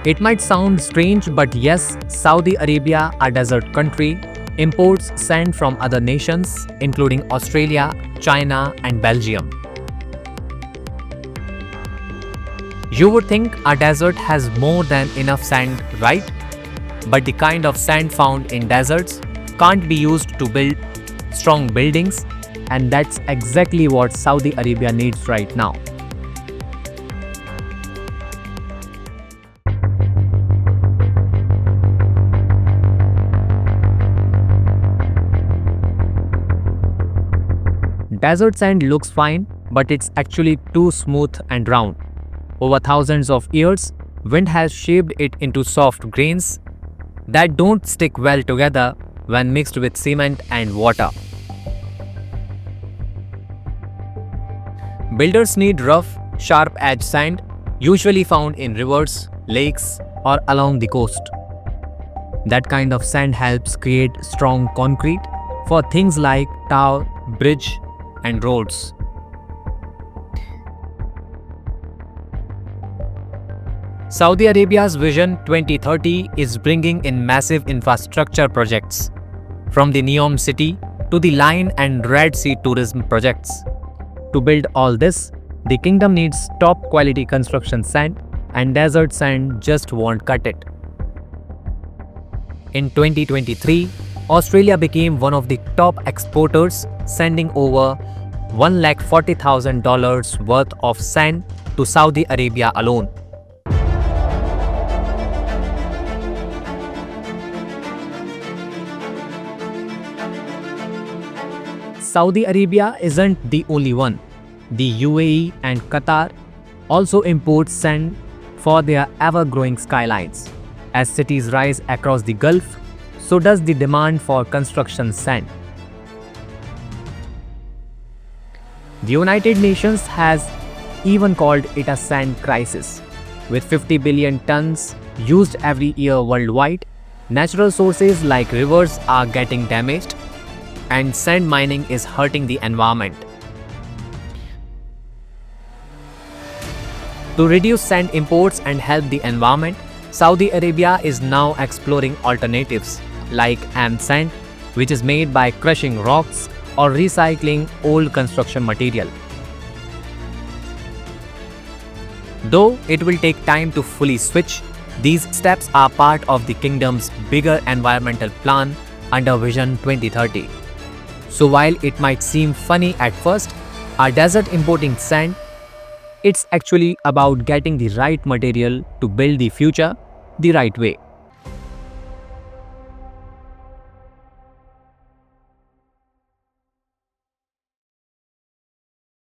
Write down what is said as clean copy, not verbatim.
It might sound strange, but yes, Saudi Arabia, a desert country, imports sand from other nations, including Australia, China, and Belgium. You would think a desert has more than enough sand, right? But the kind of sand found in deserts can't be used to build strong buildings, and that's exactly what Saudi Arabia needs right now. Desert sand looks fine, but it's actually too smooth and round. Over thousands of years, wind has shaped it into soft grains that don't stick well together when mixed with cement and water. Builders need rough, sharp-edged sand, usually found in rivers, lakes, or along the coast. That kind of sand helps create strong concrete for things like tower, bridge, and roads. Saudi Arabia's Vision 2030 is bringing in massive infrastructure projects, from the Neom City to the Line and Red Sea tourism projects. To build all this, the kingdom needs top quality construction sand, and desert sand just won't cut it. In 2023, Australia became one of the top exporters, sending over $140,000 worth of sand to Saudi Arabia alone. Saudi Arabia isn't the only one. The UAE and Qatar also import sand for their ever-growing skylines. As cities rise across the Gulf, so does the demand for construction sand. The United Nations has even called it a sand crisis. With 50 billion tons used every year worldwide, natural sources like rivers are getting damaged, and sand mining is hurting the environment. To reduce sand imports and help the environment, Saudi Arabia is now exploring alternatives like sand, which is made by crushing rocks or recycling old construction material. Though it will take time to fully switch, these steps are part of the kingdom's bigger environmental plan under Vision 2030. So while it might seem funny at first, a desert importing sand, it's actually about getting the right material to build the future the right way.